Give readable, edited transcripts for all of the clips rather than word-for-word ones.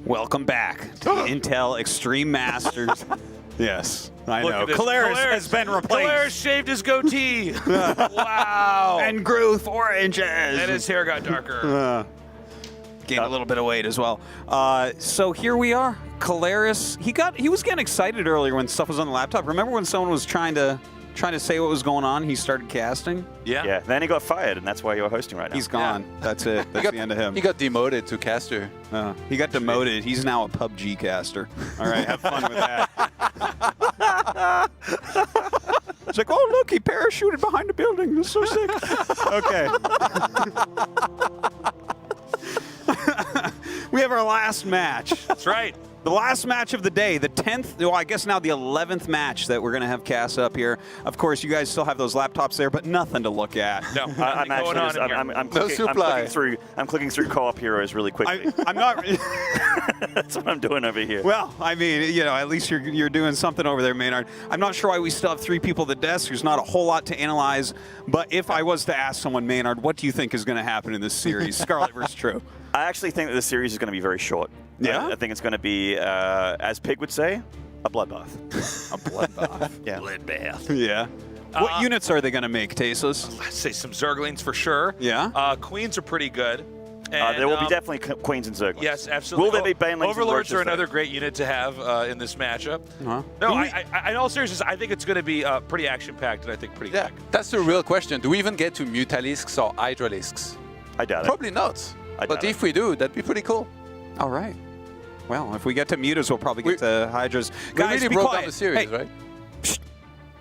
Welcome back to the Intel Extreme Masters. Yes, I know. Katowice has been replaced. Katowice shaved his goatee. Wow. And grew 4 inches. And his hair got darker. Gained a little bit of weight as well. So here we are. Katowice, he was getting excited earlier when stuff was on the laptop. Remember when someone was trying to say what was going on? He started casting. Yeah. Then he got fired, and that's why you're hosting right now. He's gone. Yeah. That's it. That's the end of him. He got demoted to caster. He got demoted. He's now a PUBG caster. All right, have fun with that. It's like, oh, look, he parachuted behind the building. That's so sick. Okay. We have our last match. That's right. The last match of the day, the 10th, well, I guess now the 11th match that we're going to have Cass up here. Of course, you guys still have those laptops there, but nothing to look at. No, I'm clicking through co-op heroes really quickly. I'm not. That's what I'm doing over here. Well, I mean, you know, at least you're doing something over there, Maynard. I'm not sure why we still have 3 people at the desk. There's not a whole lot to analyze. But if I was to ask someone, Maynard, what do you think is going to happen in this series, Scarlett versus True? I actually think that this series is going to be very short. Yeah? I think it's going to be, as Pig would say, a bloodbath. A bloodbath. Yeah. Bloodbath. Yeah. What units are they going to make, Tasos? Let's say some Zerglings for sure. Yeah. Queens are pretty good. And, there will be definitely Queens and Zerglings. Yes, absolutely. Will there be Banelings? Overlords are another great unit to have in this matchup. No, in all seriousness, I think it's going to be pretty action-packed and I think pretty quick. That's the real question. Do we even get to Mutalisks or Hydralisks? I doubt it. Probably not. But if we do, that'd be pretty cool. All right. Well, if we get to Mutas, we'll probably get to Hydras. Guys, we really broke down the series, right?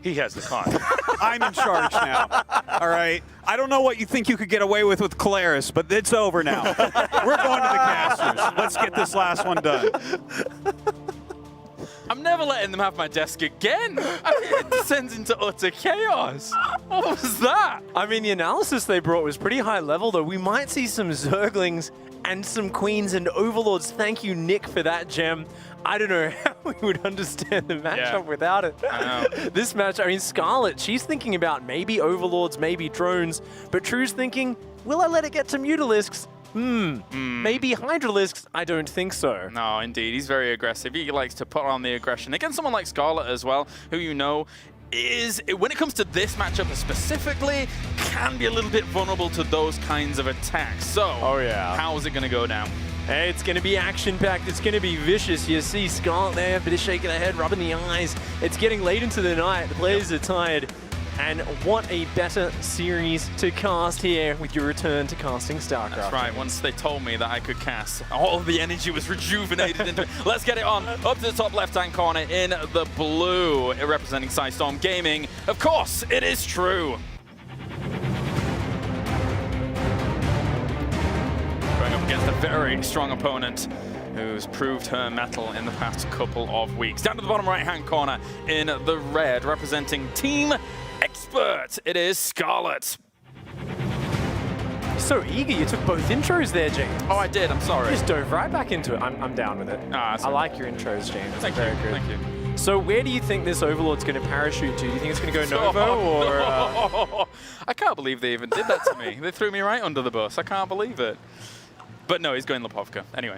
He has the con. I'm in charge now. All right. I don't know what you think you could get away with Katowice, but it's over now. We're going to the casters. Let's get this last one done. I'm never letting them have my desk again. I mean, it descends into utter chaos. What was that? I mean, the analysis they brought was pretty high level, though. We might see some Zerglings and some Queens and Overlords. Thank you, Nick, for that gem. I don't know how we would understand the matchup without it. I know. This match, I mean, Scarlett, she's thinking about maybe Overlords, maybe drones, but True's thinking, will I let it get to Mutalisks? Maybe Hydralisks? I don't think so. No, indeed. He's very aggressive. He likes to put on the aggression against someone like Scarlett as well, who you know is, when it comes to this matchup specifically, can be a little bit vulnerable to those kinds of attacks. So, how is it going to go down? Hey, it's going to be action-packed. It's going to be vicious. You see Scarlett there, a bit of shaking her head, rubbing the eyes. It's getting late into the night. The players are tired. And what a better series to cast here with your return to casting Starcraft. That's right. Once they told me that I could cast, all of the energy was rejuvenated into it. Let's get it on. Up to the top left-hand corner in the blue, representing Storm Gaming. Of course, it is True. Going up against a very strong opponent who's proved her mettle in the past couple of weeks. Down to the bottom right-hand corner in the red, representing Team Expert, it is Scarlett. So eager, you took both intros there, James. Oh, I did, I'm sorry. You just dove right back into it. I'm down with it. I like your intros, James. Thank Very you. good. Thank you. So where do you think this Overlord's going to parachute to? Do you think it's going to go Novo or... I can't believe they even did that to me. They threw me right under the bus. I can't believe it. But no, he's going Lipovka. Anyway.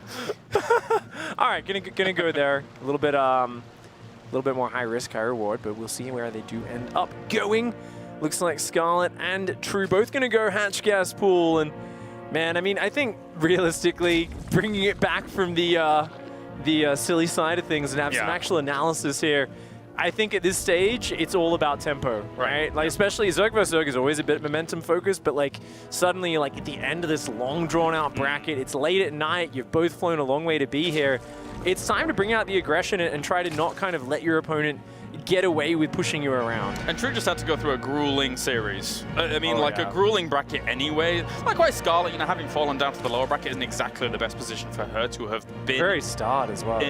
All right, gonna go there. A little bit more high risk, high reward, but we'll see where they do end up going. Looks like Scarlett and True both gonna go hatch gas pool, and man, I mean, I think realistically, bringing it back from the silly side of things and have some actual analysis here. I think at this stage, it's all about tempo, right? Like, especially Zerg vs. Zerg is always a bit momentum focused, but like suddenly, like at the end of this long drawn out bracket, it's late at night, you've both flown a long way to be here. It's time to bring out the aggression and try to not kind of let your opponent get away with pushing you around. And True just had to go through a grueling series. I mean, a grueling bracket anyway. Likewise, Scarlett, you know, having fallen down to the lower bracket isn't exactly the best position for her to have been. Very start as well.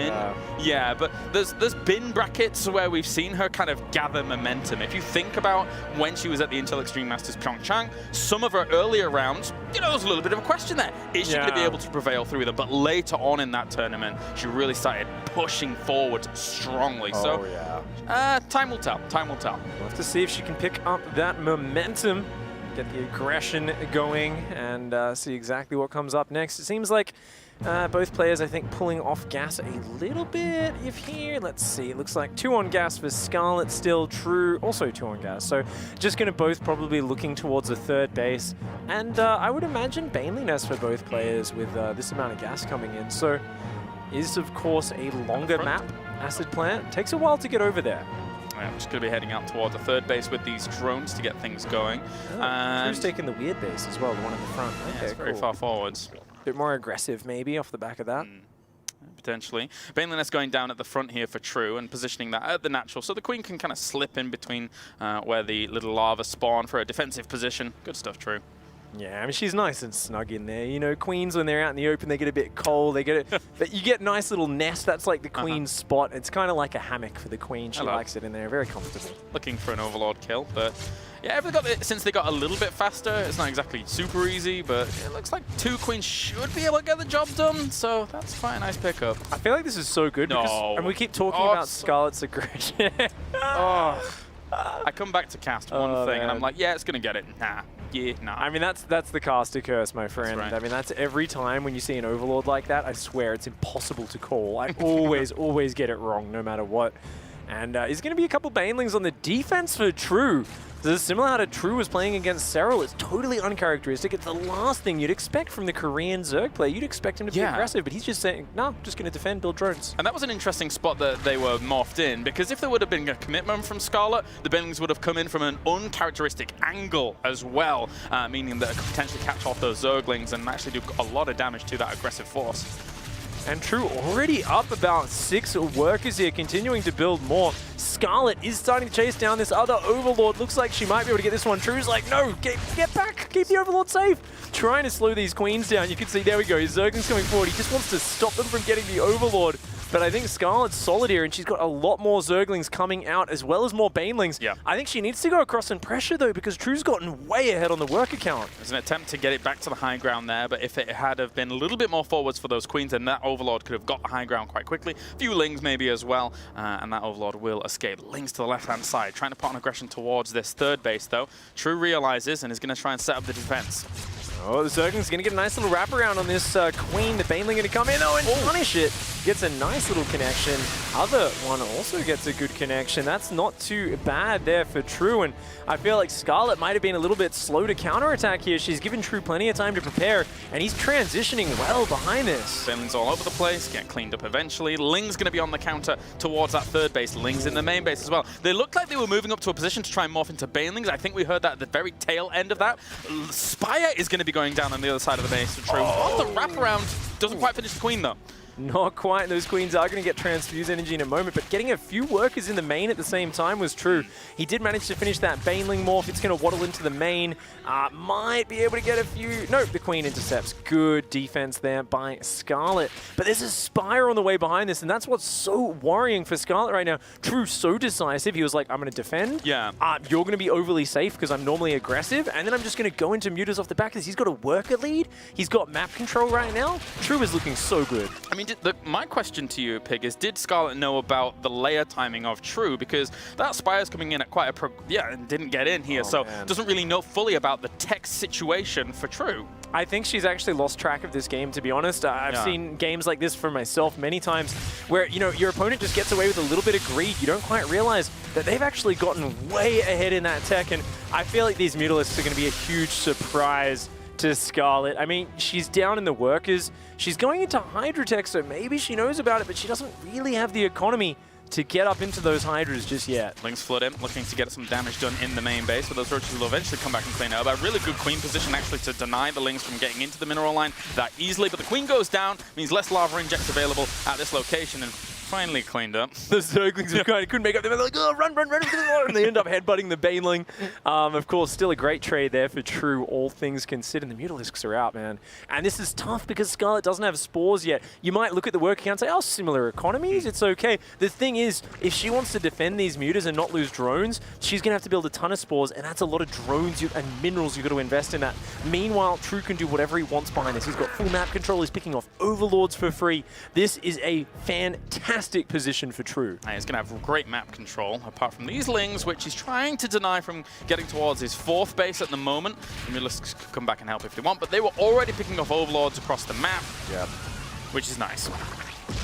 Yeah, but there's been brackets where we've seen her kind of gather momentum. If you think about when she was at the Intel Extreme Masters Pyeongchang, some of her earlier rounds, you know, there was a little bit of a question there. Is she going to be able to prevail through them? But later on in that tournament, she really started pushing forward strongly. Time will tell. Time will tell. We'll have to see if she can pick up that momentum. get the aggression going and see exactly what comes up next. It seems like both players, I think, pulling off gas a little bit if here. Let's see. It looks like 2 on gas for Scarlett still. True, also 2 on gas. So just going to both probably looking towards the third base. And I would imagine Baneliness for both players with this amount of gas coming in. So is, of course, a longer map. Acid Plant takes a while to get over there. Yeah, I'm just going to be heading out towards the third base with these drones to get things going. Who's taking the weird base as well, the one in the front? Yeah, Okay, it's very cool. far forwards. Bit more aggressive maybe off the back of that. Potentially. Baneliness going down at the front here for True and positioning that at the natural, so the Queen can kind of slip in between where the little lava spawn for a defensive position. Good stuff, True. Yeah, I mean, she's nice and snug in there. You know, Queens, when they're out in the open, they get a bit cold. They get it, but you get a nice little nest. That's like the Queen's spot. It's kind of like a hammock for the Queen. She likes it in there. Very comfortable. Looking for an Overlord kill, but yeah, since they got a little bit faster, it's not exactly super easy, but it looks like 2 Queens should be able to get the job done, so that's quite a nice pickup. I feel like this is so good because, and we keep talking about Scarlett's aggression. I come back to cast one thing, and I'm like, yeah, it's going to get it. Nah. Yeah, nah. I mean, that's the caster curse, my friend. Right. I mean, that's every time when you see an Overlord like that, I swear it's impossible to call. I always get it wrong, no matter what. And there's going to be a couple Banelings on the defense for True. This is similar how True was playing against Serral. It's totally uncharacteristic. It's the last thing you'd expect from the Korean Zerg player. You'd expect him to be aggressive, but he's just saying, no, just going to defend, build drones. And that was an interesting spot that they were morphed in, because if there would have been a commitment from Scarlett, the Banelings would have come in from an uncharacteristic angle as well, meaning that it could potentially catch off those Zerglings and actually do a lot of damage to that aggressive force. And True already up about 6 workers here, continuing to build more. Scarlett is starting to chase down this other Overlord. Looks like she might be able to get this one. True's like, no, get back, keep the Overlord safe. Trying to slow these Queens down. You can see, there we go, Zergling's coming forward. He just wants to stop them from getting the Overlord. But I think Scarlett's solid here, and she's got a lot more Zerglings coming out, as well as more Banelings. Yeah. I think she needs to go across and pressure, though, because True's gotten way ahead on the worker count. There's an attempt to get it back to the high ground there, but if it had have been a little bit more forwards for those Queens, then that Overlord could have got the high ground quite quickly. A few Lings maybe as well, and that Overlord will escape. Lings to the left-hand side, trying to put on aggression towards this third base, though. True realizes and is going to try and set up the defense. Oh, the Zergling's going to get a nice little wraparound on this Queen. The Baneling going to come in, and punish it. Gets a nice little connection. Other one also gets a good connection. That's not too bad there for True, and I feel like Scarlett might have been a little bit slow to counterattack here. She's given True plenty of time to prepare, and he's transitioning well behind this. Banelings all over the place, get cleaned up eventually. Ling's going to be on the counter towards that third base. Ling's in the main base as well. They looked like they were moving up to a position to try and morph into Banelings. I think we heard that at the very tail end of that. Spire is going to be going down on the other side of the base for True. Oh, the wraparound doesn't quite finish the Queen, though. Not quite. Those Queens are going to get transfuse energy in a moment, but getting a few workers in the main at the same time was True. He did manage to finish that Baneling morph. It's going to waddle into the main. Might be able to get a few. Nope, the Queen intercepts. Good defense there by Scarlett. But there's a Spire on the way behind this, and that's what's so worrying for Scarlett right now. True, so decisive. He was like, I'm going to defend. Yeah. You're going to be overly safe because I'm normally aggressive, and then I'm just going to go into mutas off the back of this. He's got a worker lead. He's got map control right now. True is looking so good. I mean, my question to you, Pig, is did Scarlett know about the layer timing of True? Because that Spire's coming in at quite a and didn't get in here, so doesn't really know fully about the tech situation for True. I think she's actually lost track of this game, to be honest. I've seen games like this for myself many times where, you know, your opponent just gets away with a little bit of greed. You don't quite realize that they've actually gotten way ahead in that tech, and I feel like these Mutalisks are going to be a huge surprise to Scarlett. I mean, she's down in the workers. She's going into Hydratech, so maybe she knows about it, but she doesn't really have the economy to get up into those Hydras just yet. Lings flood in, looking to get some damage done in the main base, but those Roaches will eventually come back and clean it up. A really good Queen position, actually, to deny the Lings from getting into the mineral line that easily, but the Queen goes down, means less lava injects available at this location, and finally cleaned up. The Zerglings couldn't make up. They were like, oh, run, and they end up headbutting the Baneling. Of course, still a great trade there for True, all things considered. The Mutalisks are out, man. And this is tough because Scarlett doesn't have spores yet. You might look at the work account and say, oh, similar economies, it's okay. The thing is, if she wants to defend these mutas and not lose drones, she's going to have to build a ton of spores, and that's a lot of drones and minerals you've got to invest in that. Meanwhile, True can do whatever he wants behind this. He's got full map control. He's picking off Overlords for free. This is a fantastic fantastic position for True. And he's going to have great map control, apart from these Lings, which he's trying to deny from getting towards his 4th base at the moment. The Mutalisks could come back and help if they want, but they were already picking off Overlords across the map, which is nice.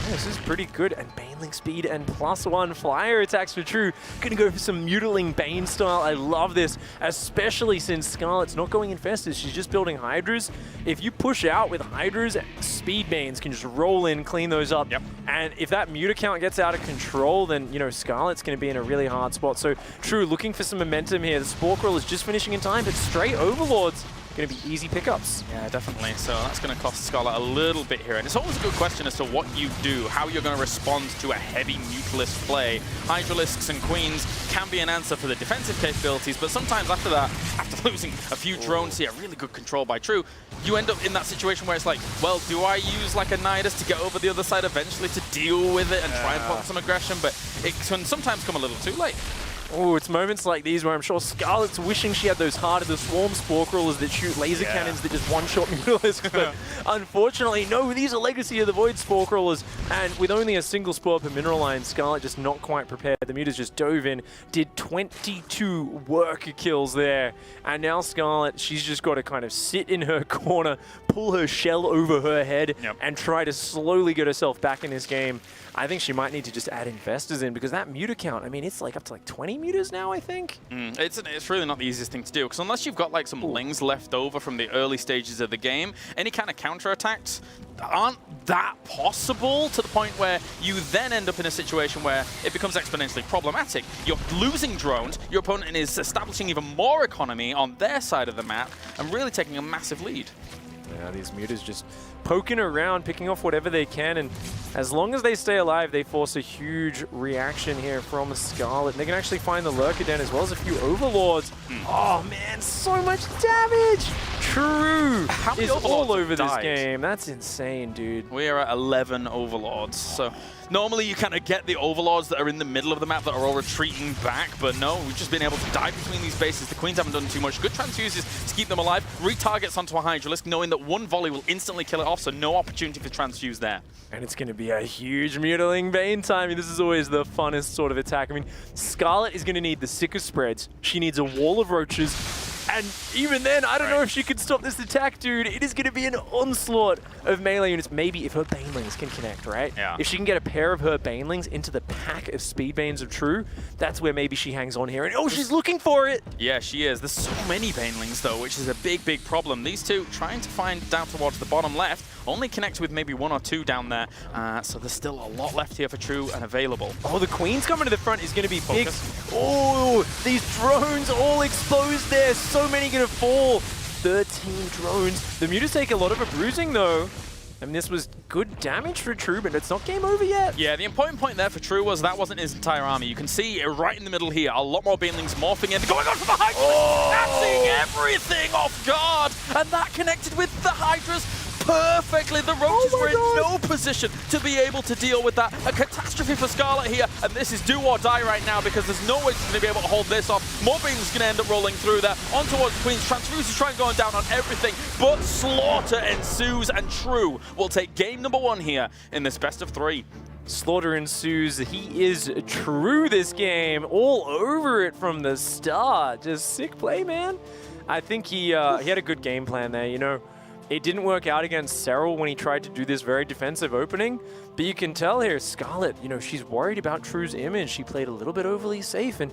Yeah, this is pretty good, and Baneling speed and +1 flyer attacks for True. Gonna go for some Mutaling Bane style. I love this, especially since Scarlett's not going Infestors. She's just building Hydras. If you push out with Hydras, Speed Banes can just roll in, clean those up. And if that Muta count gets out of control, then, you know, Scarlett's gonna be in a really hard spot. So True looking for some momentum here. The Spore Crawl is just finishing in time, but straight Overlords. Going to be easy pickups. Yeah, definitely. So that's going to cost Scarlett a little bit here. And it's always a good question as to what you do, how you're going to respond to a heavy Mutalist play. Hydralisks and Queens can be an answer for the defensive capabilities, but sometimes after that, after losing a few drones here, really good control by True, you end up in that situation where it's like, well, do I use like a Nidus to get over the other side eventually to deal with it and try and put some aggression? But it can sometimes come a little too late. Oh, it's moments like these where I'm sure Scarlett's wishing she had those Heart of the Swarm Spore Crawlers that shoot laser cannons that just one-shot Mutalisks, but unfortunately, no, these are Legacy of the Void Spore Crawlers, and with only a single Spore per mineral line, Scarlett just not quite prepared. The Mutas just dove in, did 22 worker kills there, and now Scarlett, she's just got to kind of sit in her corner, pull her shell over her head, and try to slowly get herself back in this game. I think she might need to just add Infestors in, because that Muta count, I mean, it's like up to like 20 Mutas now, I think. It's really not the easiest thing to do, because unless you've got like some Lings left over from the early stages of the game, any kind of counterattacks aren't that possible to the point where you then end up in a situation where it becomes exponentially problematic. You're losing drones, your opponent is establishing even more economy on their side of the map, and really taking a massive lead. Yeah, these Mutas just poking around, picking off whatever they can, and as long as they stay alive, they force a huge reaction here from Scarlett. They can actually find the Lurker Den as well as a few Overlords. Oh man, so much damage! True is all over this game. That's insane, dude. We are at 11 Overlords, so normally you kind of get the Overlords that are in the middle of the map that are all retreating back, but no, we've just been able to dive between these bases. The Queens haven't done too much. Good transfuses to keep them alive. Retargets onto a Hydralisk, knowing that one volley will instantly kill it off, so no opportunity for transfuse there. And it's going to be a huge Mutaling Bane timing. This is always the funnest sort of attack. I mean, Scarlett is going to need the sickest spreads. She needs a wall of roaches. And even then, I don't know if she can stop this attack, dude. It is going to be an onslaught of melee units. Maybe if her Banelings can connect, right? Yeah. If she can get a pair of her Banelings into the pack of Speed Banes of True, that's where maybe she hangs on here. And oh, she's looking for it! Yeah, she is. There's so many Banelings, though, which is a big, big problem. These two trying to find down towards the bottom left, only connect with maybe 1 or 2 down there. So there's still a lot left here for True and available. Oh, the Queen's coming to the front is going to be big. Oh, these drones all exposed there. So many going to fall. 13 drones. The Mutas take a lot of a bruising, though. I mean, this was good damage for True, but it's not game over yet. Yeah, the important point there for True was that wasn't his entire army. You can see right in the middle here, a lot more Banelings morphing in, going on for the Hydras, catching everything off guard, and that connected with the Hydras perfectly. The Roaches were in no position to be able to deal with that. A catastrophe for Scarlett here, and this is do or die right now because there's no way she's going to be able to hold this off. More Banelings going to end up rolling through there. On towards Queens. Transfuse is trying going down on everything, but slaughter ensues, and True will take game number 1 here in this best of 3. Slaughter ensues. He is True this game. All over it from the start. Just sick play, man. I think he had a good game plan there, you know. It didn't work out against Serral when he tried to do this very defensive opening, but you can tell here, Scarlett, you know, she's worried about True's image. She played a little bit overly safe, and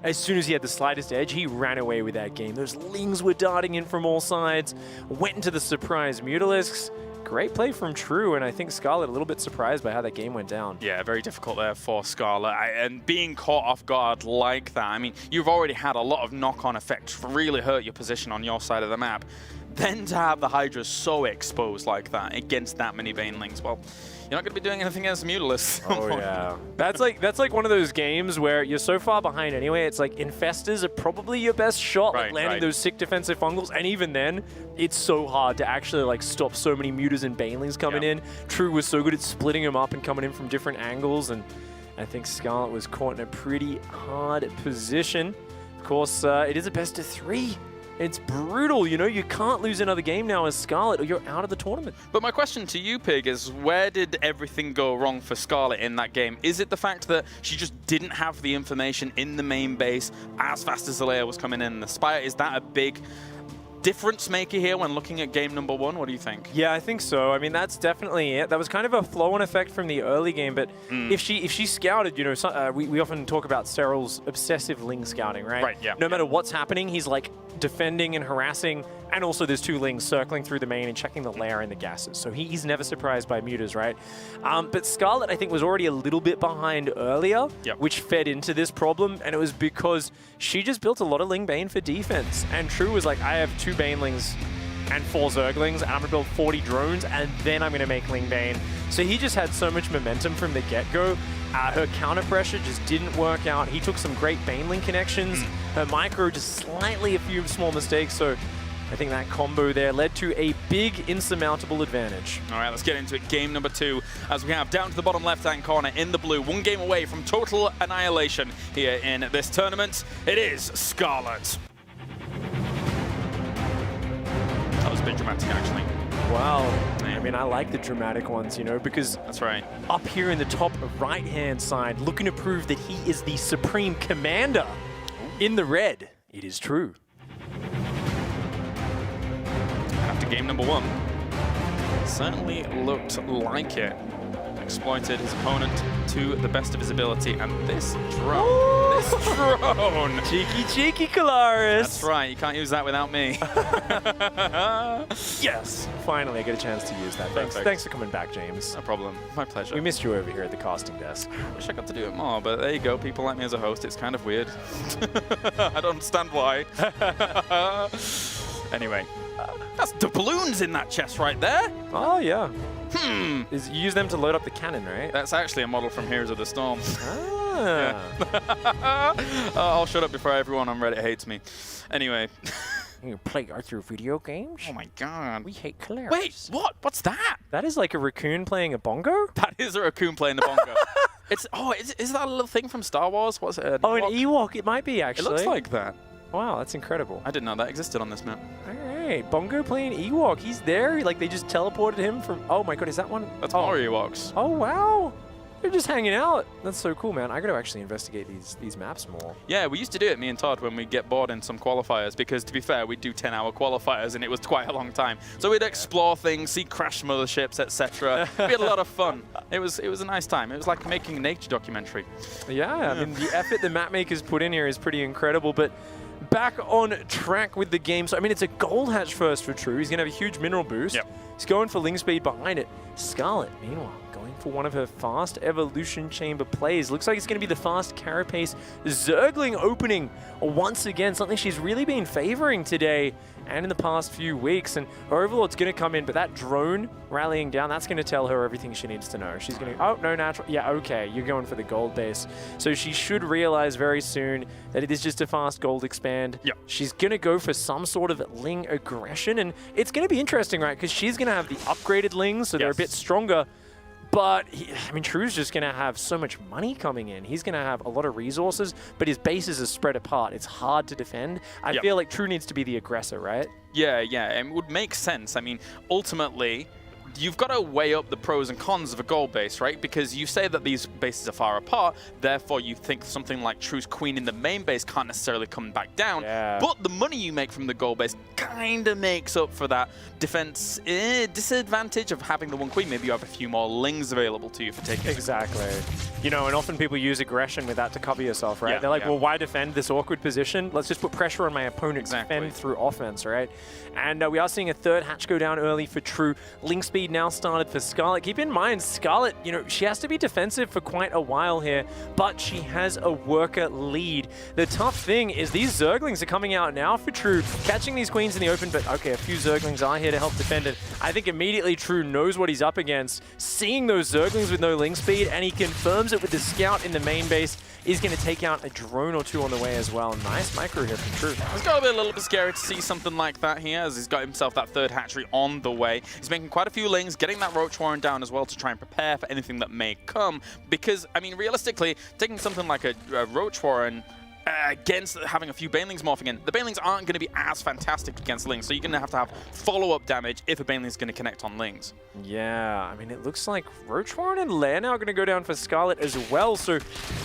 as soon as he had the slightest edge, he ran away with that game. Those Lings were darting in from all sides, went into the surprise Mutalisks. Great play from True, and I think Scarlett a little bit surprised by how that game went down. Yeah, very difficult there for Scarlett, and being caught off guard like that, I mean, you've already had a lot of knock-on effects really hurt your position on your side of the map. Then to have the Hydra so exposed like that against that many Banelings, well, you're not going to be doing anything against Mutalisks. Oh yeah, that's like one of those games where you're so far behind anyway. It's like Infestors are probably your best shot, like landing those sick defensive fungals, and even then, it's so hard to actually like stop so many Mutas and Banelings coming in. True was so good at splitting them up and coming in from different angles, and I think Scarlett was caught in a pretty hard position. Of course, it is a best of 3. It's brutal, you know? You can't lose another game now as Scarlett or you're out of the tournament. But my question to you, Pig, is where did everything go wrong for Scarlett in that game? Is it the fact that she just didn't have the information in the main base as fast as the layer was coming in the Spire? Is that a big difference maker here when looking at game number 1? What do you think? Yeah, I think so. I mean, that's definitely it. That was kind of a flow-on effect from the early game, but if she scouted, you know, we often talk about Cyril's obsessive Ling scouting, right? Right, yeah. No matter what's happening, he's like defending and harassing, and also there's 2 Lings circling through the main and checking the layer and the gases. So he's never surprised by mutas, right? But Scarlett, I think, was already a little bit behind earlier, which fed into this problem, and it was because she just built a lot of Ling Bane for defense. And True was like, I have 2 Banelings and 4 Zerglings, and I'm gonna build 40 drones, and then I'm gonna make Ling Bane. So he just had so much momentum from the get-go. Her counter pressure just didn't work out. He took some great Baneling connections. Her micro just slightly a few small mistakes. So I think that combo there led to a big insurmountable advantage. All right, let's get into it. Game number 2, as we have down to the bottom left-hand corner in the blue. 1 game away from total annihilation here in this tournament. It is Scarlett. That was a bit dramatic, actually. Wow. I mean, I like the dramatic ones, you know, because that's right. Up here in the top right-hand side, looking to prove that he is the supreme commander in the red. It is True. After game number 1, certainly looked like it. Exploited his opponent to the best of his ability, and this drone, Cheeky Kalaris. That's right, you can't use that without me. Yes, finally I get a chance to use that. Thanks for coming back, James. No problem, my pleasure. We missed you over here at the casting desk. I wish I got to do it more, but there you go, people like me as a host, it's kind of weird. I don't understand why. Anyway, that's doubloons in that chest right there. Oh yeah. You use them to load up the cannon, right? That's actually a model from Heroes of the Storm. Ah. I'll shut up before everyone on Reddit hates me. Anyway. You play Arthur video games? Oh my god. We hate Claire. Wait, what? What's that? That is like a raccoon playing a bongo? That is a raccoon playing the bongo. Is that a little thing from Star Wars? What's it? An Ewok. It might be, actually. It looks like that. Wow, that's incredible. I didn't know that existed on this map. All right, Bongo playing Ewok. He's there. Like, they just teleported him from... Oh, my God, is that one? That's more Ewoks. Oh, wow. They're just hanging out. That's so cool, man. I got to actually investigate these maps more. Yeah, we used to do it, me and Todd, when we get bored in some qualifiers, because, to be fair, we'd do 10-hour qualifiers, and it was quite a long time. So we'd explore things, see crash motherships, etc. We had a lot of fun. It was a nice time. It was like making a nature documentary. Yeah, I mean, the effort the map makers put in here is pretty incredible, but... Back on track with the game. So, I mean, it's a gold hatch first for True. He's going to have a huge mineral boost. Yep. He's going for Ling Speed behind it. Scarlett, meanwhile, going for one of her fast evolution chamber plays. Looks like it's going to be the fast carapace Zergling opening once again. Something she's really been favoring today and in the past few weeks. And her Overlord's going to come in, but that drone rallying down, that's going to tell her everything she needs to know. She's going to, oh, no natural. Yeah, okay, you're going for the gold base. So she should realize very soon that it is just a fast gold expand. Yep. She's going to go for some sort of Ling aggression. And it's going to be interesting, right? Because she's going to have the upgraded Lings, so they're a bit stronger. But, I mean, True's just going to have so much money coming in. He's going to have a lot of resources, but his bases are spread apart. It's hard to defend. I feel like True needs to be the aggressor, right? Yeah, and it would make sense. I mean, ultimately, you've got to weigh up the pros and cons of a gold base, right? Because you say that these bases are far apart, therefore you think something like True's Queen in the main base can't necessarily come back down. Yeah. But the money you make from the gold base kind of makes up for that defense disadvantage of having the one Queen. Maybe you have a few more Lings available to you for taking Exactly. You know, and often people use aggression with that to cover yourself, right? Yeah, They're like, well, why defend this awkward position? Let's just put pressure on my opponent to defend through offense, right? And we are seeing a third hatch go down early for True. Ling speed now started for Scarlett. Keep in mind, Scarlett, you know, she has to be defensive for quite a while here, but she has a worker lead. The tough thing is these Zerglings are coming out now for True, catching these Queens in the open, but okay, a few Zerglings are here to help defend it. I think immediately True knows what he's up against, seeing those Zerglings with no Ling speed, and he confirms it with the Scout in the main base. He's going to take out a drone or two on the way as well. Nice micro here from True. It's got to be a little bit scary to see something like that here, as he's got himself that third hatchery on the way. He's making quite a few Lings, getting that Roach Warren down as well to try and prepare for anything that may come. Because, I mean, realistically, taking something like a Roach Warren against having a few Banelings morphing in. The Banelings aren't going to be as fantastic against Lings, so you're going to have follow-up damage if a Baneling's going to connect on Lings. Yeah, I mean, it looks like Roach Warren and Lair now are going to go down for Scarlett as well. So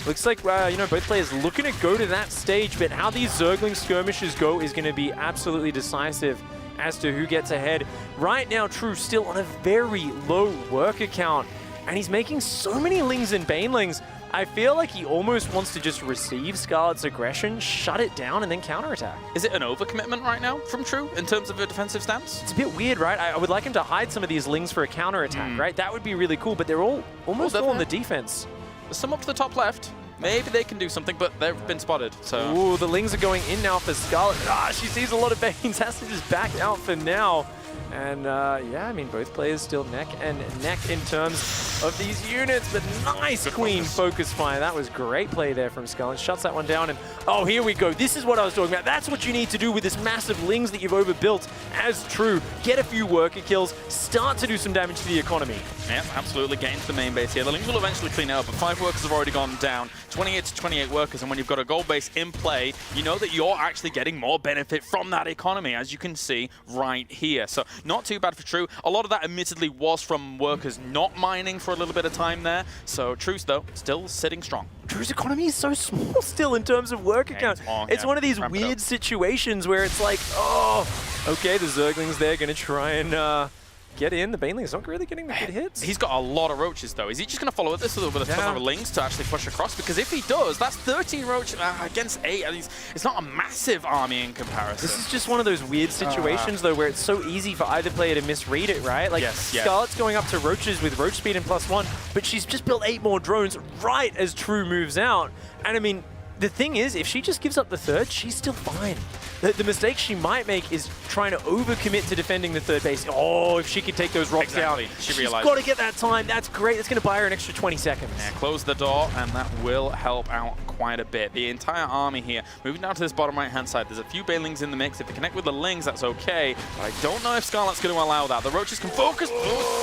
looks like, you know, both players looking to go to that stage, but how these Zergling skirmishes go is going to be absolutely decisive as to who gets ahead. Right now, True still on a very low worker count, and he's making so many Lings and Banelings. I feel like he almost wants to just receive Scarlett's aggression, shut it down, and then counterattack. Is it an overcommitment right now from True in terms of a defensive stance? It's a bit weird, right? I would like him to hide some of these Lings for a counterattack, right? That would be really cool, but they're almost all on the defense. There's some up to the top left. Maybe they can do something, but they've been spotted, so... Ooh, the Lings are going in now for Scarlett. She sees a lot of Banes, has to just back out for now. And yeah, I mean, both players still neck and neck in terms of these units, but nice clean focus fire. That was great play there from Scarlett. Shuts that one down, and oh, here we go. This is what I was talking about. That's what you need to do with this massive Lings that you've overbuilt as True. Get a few worker kills, start to do some damage to the economy. Yeah, absolutely. Get into the main base here. The Lings will eventually clean it up, but 5 workers have already gone down. 28 to 28 workers, and when you've got a gold base in play, you know that you're actually getting more benefit from that economy, as you can see right here. So not too bad for True. A lot of that admittedly was from workers not mining for a little bit of time there. So True's, though, still sitting strong. True's economy is so small still in terms of worker count. It's one of these weird situations where it's like, oh, okay, the Zerglings there going to try and get in. The Baneling's not really getting the good hits. He's got a lot of roaches, though. Is he just going to follow up this with a little bit of Lings to actually push across? Because if he does, that's 13 roaches against 8. I mean, it's not a massive army in comparison. This is just one of those weird situations, though, where it's so easy for either player to misread it, right? Like, Scarlett's going up to roaches with roach speed and +1, but she's just built 8 more drones right as True moves out. And I mean, the thing is, if she just gives up the third, she's still fine. The mistake she might make is trying to overcommit to defending the third base. Oh, if she could take those rocks down. She's got to get that time. That's great. That's going to buy her an extra 20 seconds. Yeah, close the door, and that will help out quite a bit. The entire army here, moving down to this bottom right-hand side. There's a few Banelings in the mix. If they connect with the Lings, that's okay. But I don't know if Scarlett's going to allow that. The roaches can focus.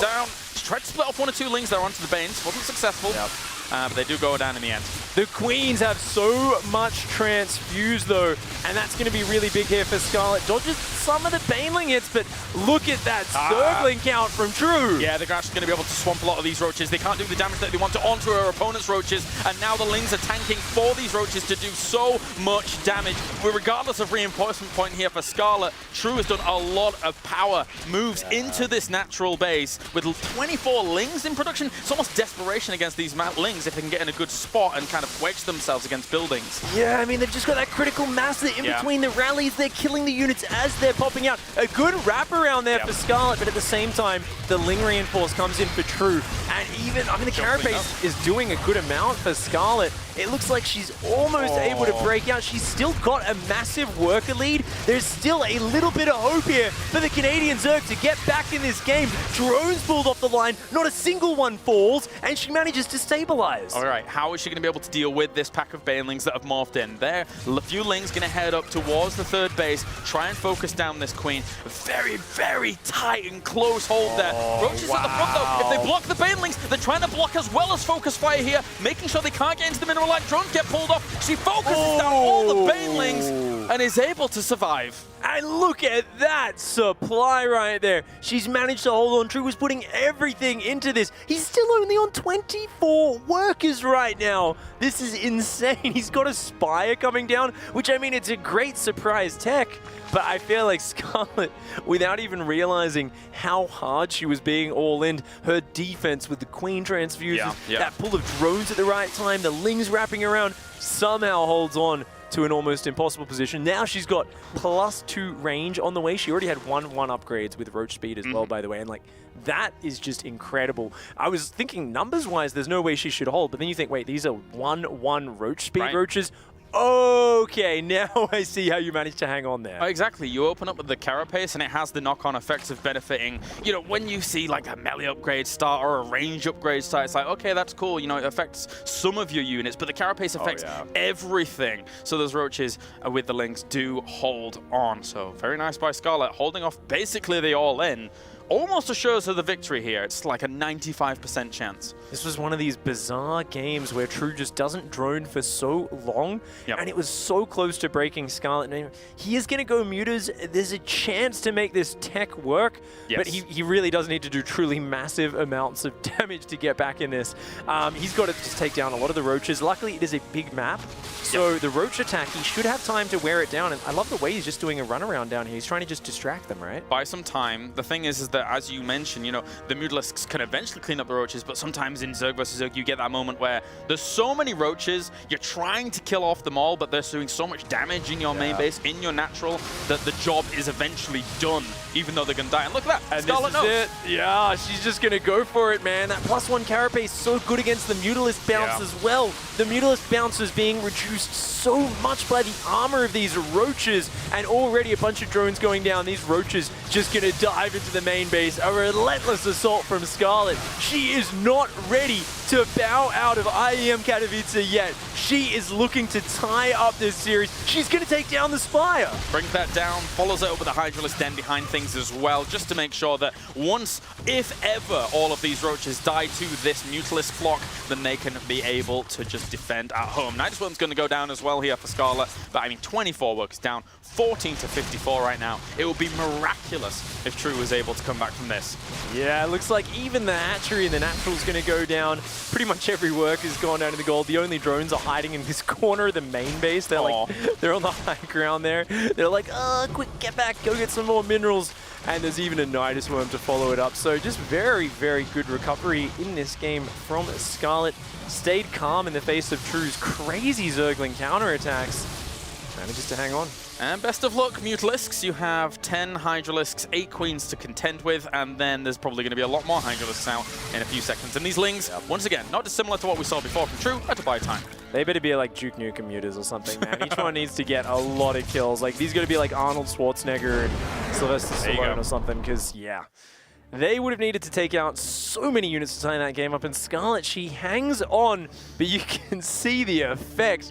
Down. She tried to split off 1 or 2 Lings there onto the Banes. Wasn't successful. But they do go down in the end. The Queens have so much transfuse, though, and that's going to be really big here for Scarlett. Dodges some of the Baneling hits, but look at that Zergling count from True. Yeah, they're actually going to be able to swamp a lot of these roaches. They can't do the damage that they want to onto her opponent's roaches, and now the Lings are tanking for these roaches to do so much damage. But regardless of reinforcement point here for Scarlett, True has done a lot of power moves into this natural base. With 24 Lings in production, it's almost desperation against these Lings if they can get in a good spot and kind of wedge themselves against buildings. Yeah, I mean, they've just got that critical mass in between the rallies. They're killing the units as they're popping out. A good wraparound there for Scarlett, but at the same time, the Ling reinforce comes in for True. And even, I mean, the carapace is doing a good amount for Scarlett. It looks like she's almost able to break out. She's still got a massive worker lead. There's still a little bit of hope here for the Canadian Zerg to get back in this game. Drones pulled off the line. Not a single one falls, and she manages to stabilize. All right, how is she going to be able to deal with this pack of Banelings that have morphed in? There, a few Lings going to head up towards the third base, try and focus down this Queen. Very, very tight and close hold there. Roaches at the front, though. If they block the Banelings, they're trying to block as well as focus fire here, making sure they can't get into the mineral light. Drones get pulled off. She focuses down all the Banelings and is able to survive. And look at that supply right there. She's managed to hold on. True was putting everything into this. He's still only on 24 workers right now. This is insane. He's got a Spire coming down, which, I mean, it's a great surprise tech. But I feel like Scarlett, without even realizing how hard she was being all in, her defense with the Queen transfuses, that pull of drones at the right time, the Lings wrapping around, somehow holds on to an almost impossible position. Now she's got +2 range on the way. She already had 1 upgrades with roach speed as well, by the way. And like, that is just incredible. I was thinking numbers-wise, there's no way she should hold. But then you think, wait, these are 1 roach speed roaches. Okay, now I see how you managed to hang on there. Exactly. You open up with the carapace, and it has the knock-on effects of benefiting. You know, when you see like a melee upgrade start or a range upgrade start, it's like, okay, that's cool. You know, it affects some of your units, but the carapace affects everything. So those roaches with the Lings do hold on. So very nice by Scarlett, holding off basically the all-in. almost assures her the victory here. It's like a 95% chance. This was one of these bizarre games where True just doesn't drone for so long, and it was so close to breaking Scarlett. He is going to go mutas. There's a chance to make this tech work, but he really does need to do truly massive amounts of damage to get back in this. He's got to just take down a lot of the roaches. Luckily, it is a big map, so the roach attack, he should have time to wear it down. And I love the way he's just doing a runaround down here. He's trying to just distract them, right? Buy some time. The thing is that, as you mentioned, you know, the Mutalisks can eventually clean up the roaches, but sometimes in Zerg versus Zerg, you get that moment where there's so many roaches, you're trying to kill off them all, but they're doing so much damage in your main base, in your natural, that the job is eventually done, even though they're going to die. And look at that. And Scarlett knows. this is it. Yeah, she's just going to go for it, man. That +1 carapace is so good against the Mutalist bounce as well. The Mutalist bounce is being reduced so much by the armor of these roaches, and already a bunch of drones going down. These roaches just going to dive into the main base. A relentless assault from Scarlett. She is not ready to bow out of IEM Katowice yet. She is looking to tie up this series. She's going to take down the Spire. Brings that down, follows it up with a Hydralisk Den behind things as well, just to make sure that once, if ever, all of these roaches die to this Mutalisk flock, then they can be able to just defend at home. Nidus Worm's going to go down as well here for Scarlett, but I mean, 24 workers down, 14 to 54 right now. It would be miraculous if True was able to come back from this. Yeah, it looks like even the hatchery and the natural's going to go down. Pretty much every worker's gone down to the gold. The only drones are hiding in this corner of the main base. They're like, they're on the high ground there. They're like, quick, get back, go get some more minerals. And there's even a Nidus Worm to follow it up. So just very, very good recovery in this game from Scarlett. Stayed calm in the face of True's crazy Zergling counterattacks. Manages to hang on. And best of luck, Mutalisks. You have 10 Hydralisks, 8 Queens to contend with, and then there's probably going to be a lot more Hydralisks out in a few seconds. And these Lings, once again, not dissimilar to what we saw before from True, had to buy time. They better be like Duke Nukem Mutas or something, man. Each one needs to get a lot of kills. Like, these got to be like Arnold Schwarzenegger and Sylvester Stallone or something, because, yeah. They would have needed to take out so many units to tie that game up, and Scarlett, she hangs on, but you can see the effect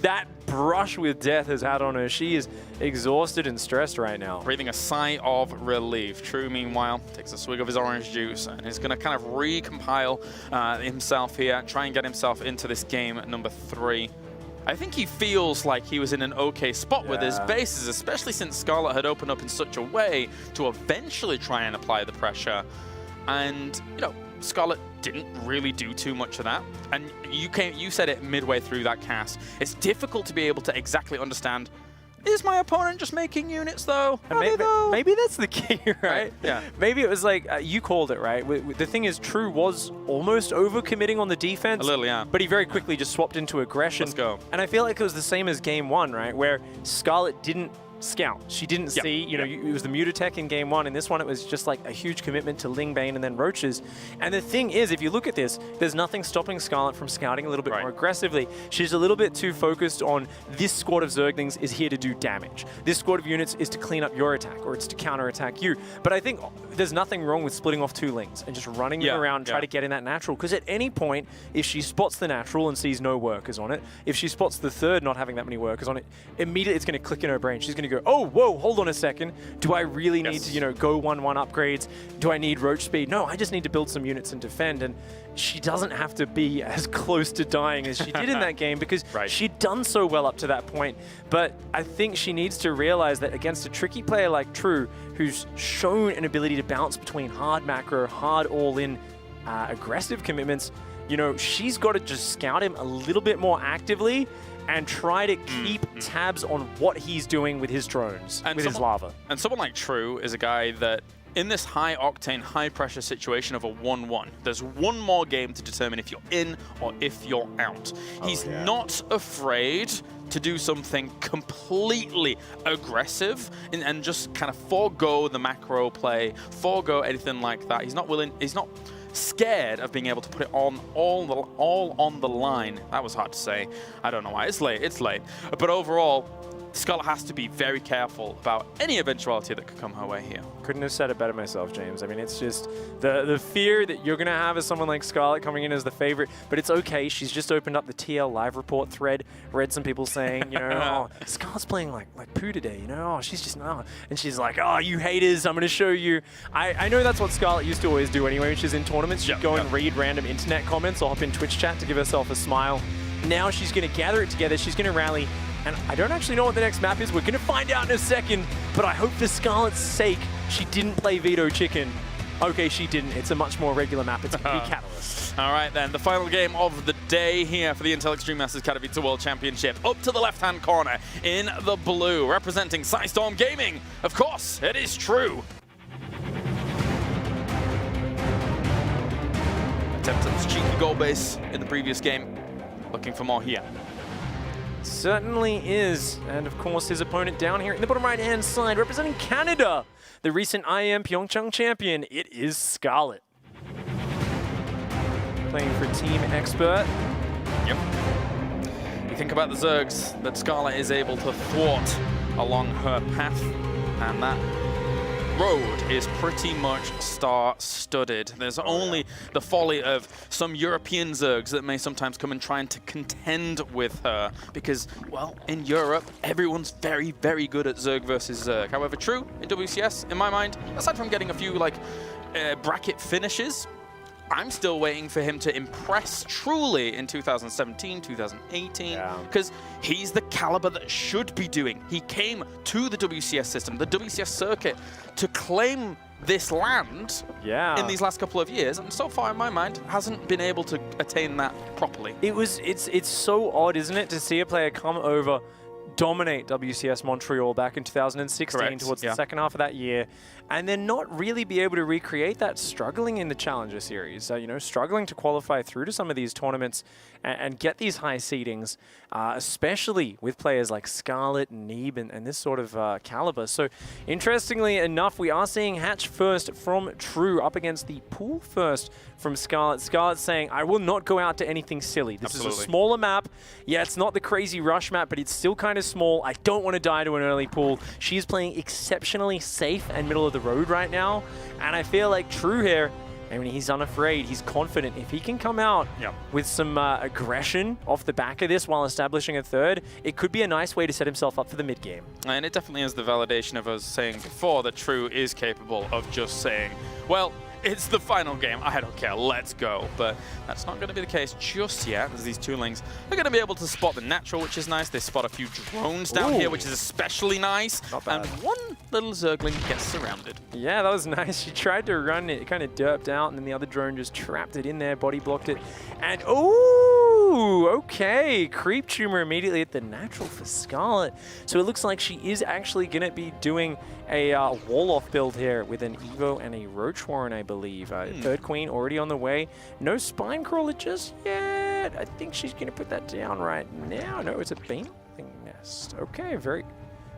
that brush with death has had on her. She is exhausted and stressed right now. Breathing a sigh of relief. True, meanwhile, takes a swig of his orange juice and is going to kind of recompile himself here, try and get himself into this game number 3. I think he feels like he was in an okay spot with his bases, especially since Scarlett had opened up in such a way to eventually try and apply the pressure. And, you know, Scarlett didn't really do too much of that. And you said it midway through that cast. It's difficult to be able to exactly understand, is my opponent just making units, though? Maybe that's the key, right? Yeah. Maybe it was like, you called it, right? The thing is, True was almost over-committing on the defense. A little, yeah. But he very quickly just swapped into aggression. Let's go. And I feel like it was the same as Game 1, right? Where Scarlett didn't scout. She didn't see, you know, it was the Mutatech in Game 1. In this one, it was just like a huge commitment to Ling Bane and then Roaches. And the thing is, if you look at this, there's nothing stopping Scarlett from scouting a little bit more aggressively. She's a little bit too focused on this squad of Zerglings is here to do damage. This squad of units is to clean up your attack, or it's to counterattack you. But I think there's nothing wrong with splitting off 2 Lings and just running them around, try to get in that natural. Because at any point, if she spots the natural and sees no workers on it, if she spots the third not having that many workers on it, immediately it's going to click in her brain. She's going to go, oh, whoa, hold on a second. Do I really need to, you know, go 1-1 upgrades? Do I need roach speed? No, I just need to build some units and defend. And she doesn't have to be as close to dying as she did in that game, because she'd done so well up to that point. But I think she needs to realize that against a tricky player like True, who's shown an ability to bounce between hard macro, hard all-in, aggressive commitments, you know, she's got to just scout him a little bit more actively and try to keep tabs on what he's doing with his drones, and with his lava. And someone like True is a guy that, in this high-octane, high-pressure situation of a 1-1, there's one more game to determine if you're in or if you're out. He's not afraid to do something completely aggressive and just kind of forego the macro play, forego anything like that. He's not willing, he's not scared of being able to put it on all on the line. That was hard to say. I don't know why. It's late. But overall, Scarlett has to be very careful about any eventuality that could come her way here. Couldn't have said it better myself, James. I mean, it's just the fear that you're going to have as someone like Scarlett coming in as the favorite, but it's okay. She's just opened up the TL live report thread, read some people saying, you know, oh, Scarlett's playing like poo today, you know, oh, she's just, no. And she's like, oh, you haters, I'm going to show you. I know that's what Scarlett used to always do anyway when she's in tournaments. She'd go and read random internet comments or hop in Twitch chat to give herself a smile. Now she's going to gather it together. She's going to rally. And I don't actually know what the next map is. We're going to find out in a second. But I hope for Scarlett's sake, she didn't play Veto Chicken. Okay, she didn't. It's a much more regular map. It's going to be Katowice. All right, then. The final game of the day here for the Intel Extreme Masters Katowice World Championship. Up to the left-hand corner in the blue, representing Psystorm Gaming. Of course, it is true. Attempted this cheeky goal base in the previous game. Looking for more here. Certainly is. And of course, his opponent down here in the bottom right-hand side, representing Canada, the recent IEM Pyeongchang champion, it is Scarlett. Playing for Team Expert. Yep. You think about the Zergs that Scarlett is able to thwart along her path, and that road is pretty much star-studded. There's only the folly of some European Zergs that may sometimes come and try to contend with her because, well, in Europe, everyone's very, very good at Zerg versus Zerg. However, true in WCS, in my mind, aside from getting a few, like, bracket finishes, I'm still waiting for him to impress truly in 2017, 2018, because he's the caliber that should be doing. He came to the WCS system, the WCS circuit, to claim this land in these last couple of years, and so far in my mind hasn't been able to attain that properly. It's so odd, isn't it, to see a player come over, dominate WCS Montreal back in 2016 towards the second half of that year, and then not really be able to recreate that, struggling in the Challenger Series, you know, struggling to qualify through to some of these tournaments and get these high seedings, especially with players like Scarlett and Neeb and this sort of caliber. So interestingly enough, we are seeing Hatch first from True up against the pool first from Scarlett. Scarlett's saying, I will not go out to anything silly. This is a smaller map. Yeah, it's not the crazy rush map, but it's still kind of small. I don't want to die to an early pool. She's playing exceptionally safe and middle of the road right now. And I feel like True here, I mean, he's unafraid, he's confident. If he can come out with some aggression off the back of this while establishing a third, it could be a nice way to set himself up for the mid-game. And it definitely is the validation of us saying before that True is capable of just saying, well, it's the final game, I don't care, let's go. But that's not going to be the case just yet, as these Toolings are going to be able to spot the natural, which is nice. They spot a few drones down here, which is especially nice. Not bad. And one little Zergling gets surrounded. Yeah, that was nice. She tried to run it, kind of derped out, and then the other drone just trapped it in there, body blocked it. And, ooh, okay. Creep Tumor immediately at the natural for Scarlett. So it looks like she is actually going to be doing a wall-off build here with an Evo and a Roach Warren, I believe. Third Queen already on the way. No Spine Crawler just yet. I think she's going to put that down right now. No, it's a Baneling Nest. Okay, very...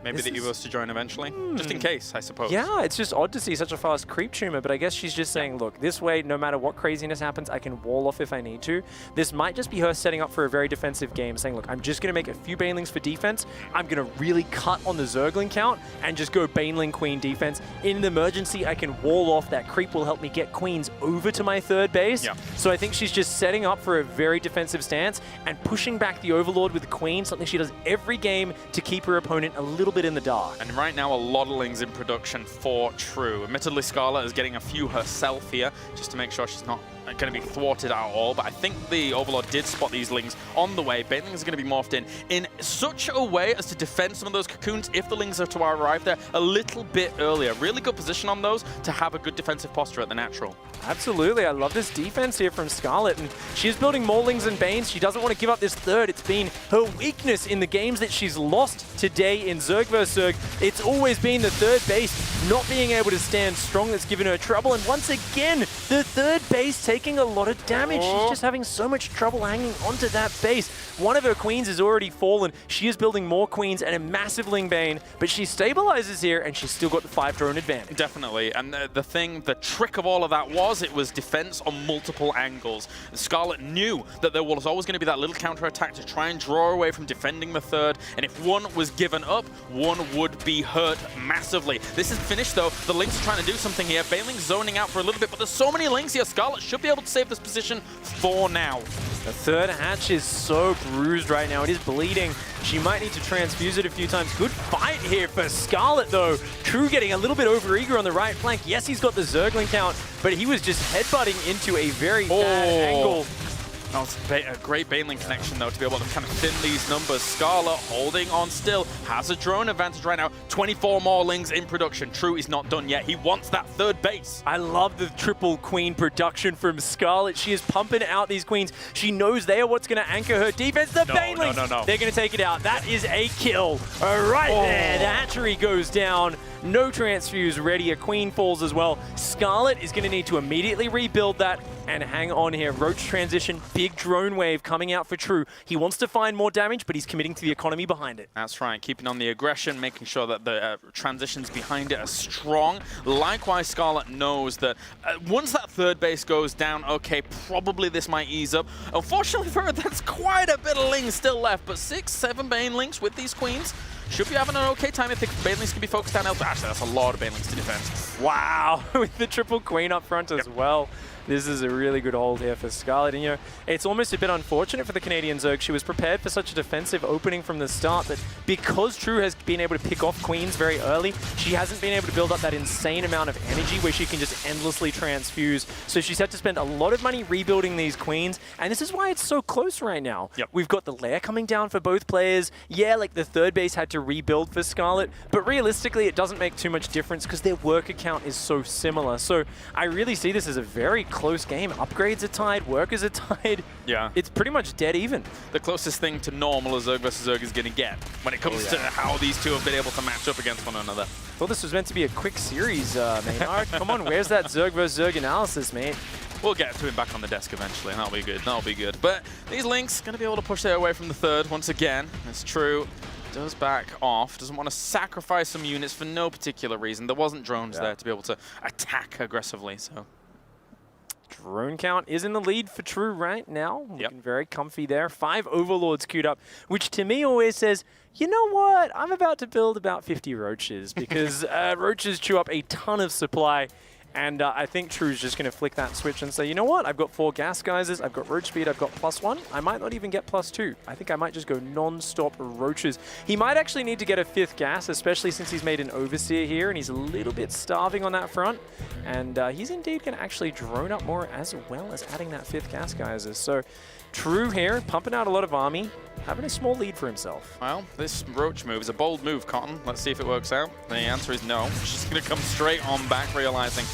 Maybe the Evos to join eventually, just in case, I suppose. Yeah, it's just odd to see such a fast Creep Tumor, but I guess she's just saying, look, this way, no matter what craziness happens, I can wall off if I need to. This might just be her setting up for a very defensive game, saying, look, I'm just going to make a few Banelings for defense. I'm going to really cut on the Zergling count and just go Baneling Queen defense. In an emergency, I can wall off. That creep will help me get Queens over to my third base. So I think she's just setting up for a very defensive stance and pushing back the Overlord with the Queen, something she does every game to keep her opponent a little bit in the dark. And right now, a lot of Lings in production for True. Admittedly, Scarlett is getting a few herself here, just to make sure she's not going to be thwarted at all. But I think the Overlord did spot these Lings on the way. Banelings are going to be morphed in such a way as to defend some of those cocoons if the Lings are to arrive there a little bit earlier. Really good position on those to have a good defensive posture at the natural. Absolutely. I love this defense here from Scarlett. And she's building more Lings and Banes. She doesn't want to give up this third. It's been her weakness in the games that she's lost today in Zerg Zerg versus Zerg, it's always been the third base not being able to stand strong that's given her trouble. And once again, the third base taking a lot of damage. She's just having so much trouble hanging onto that base. One of her queens has already fallen. She is building more queens and a massive Ling Bane, but she stabilizes here and she's still got the 5-drone advantage. Definitely, and the trick of all of that was it was defense on multiple angles. Scarlett knew that there was always going to be that little counter-attack to try and draw away from defending the third, and if one was given up, one would be hurt massively. This is finished though. The Lynx are trying to do something here. Bailing's zoning out for a little bit, but there's so many Lynx here. Scarlett should be able to save this position for now. The third hatch is so bruised right now. It is bleeding. She might need to transfuse it a few times. Good fight here for Scarlett, though. True getting a little bit overeager on the right flank. Yes, he's got the Zergling count, but he was just headbutting into a very bad angle. That was a great Baneling connection, though, to be able to kind of thin these numbers. Scarlett holding on still, has a drone advantage right now. 24 more Lings in production. True is not done yet. He wants that third base. I love the triple queen production from Scarlett. She is pumping out these queens. She knows they are what's going to anchor her defense. The Banelings, they're going to take it out. That is a kill right there. The hatchery goes down. No transfuse ready. A queen falls as well. Scarlett is going to need to immediately rebuild that and hang on here. Roach transition, big drone wave coming out for True. He wants to find more damage, but he's committing to the economy behind it. That's right, keeping on the aggression, making sure that the transitions behind it are strong. Likewise, Scarlett knows that once that third base goes down, okay, probably this might ease up. Unfortunately for her, that's quite a bit of Lings still left, but 6-7 Banelings with these queens should be having an okay time if the Banelings can be focused down elsewhere. Actually, that's a lot of Banelings to defend. Wow, with the triple queen up front as well. This is a really good hold here for Scarlett. And, you know, it's almost a bit unfortunate for the Canadian Zerg. She was prepared for such a defensive opening from the start that because True has been able to pick off queens very early, she hasn't been able to build up that insane amount of energy where she can just endlessly transfuse. So she's had to spend a lot of money rebuilding these queens. And this is why it's so close right now. We've got the lair coming down for both players. Yeah, like the third base had to rebuild for Scarlett, but realistically, it doesn't make too much difference because their worker count is so similar. So I really see this as a very close game. Upgrades are tied, workers are tied. Yeah. It's pretty much dead even. The closest thing to normal a Zerg versus Zerg is going to get when it comes to how these two have been able to match up against one another. Thought this was meant to be a quick series, Maynard. Come on, where's that Zerg versus Zerg analysis, mate? We'll get to him back on the desk eventually, and that'll be good. That'll be good. But these Lynx going to be able to push their way from the third once again. It's True. Does back off, doesn't want to sacrifice some units for no particular reason. There wasn't drones there to be able to attack aggressively, so. Drone count is in the lead for True right now. Looking very comfy there. 5 Overlords queued up, which to me always says, you know what? I'm about to build about 50 Roaches because Roaches chew up a ton of supply. And I think True's just going to flick that switch and say, you know what? I've got 4 gas geysers, I've got roach speed, I've got +1. I might not even get +2. I think I might just go non-stop roaches. He might actually need to get a 5th gas, especially since he's made an overseer here and he's a little bit starving on that front. And he's indeed going to actually drone up more as well as adding that 5th gas geyser. So True here, pumping out a lot of army, having a small lead for himself. Well, this roach move is a bold move, Cotton. Let's see if it works out. The answer is no. She's going to come straight on back, realizing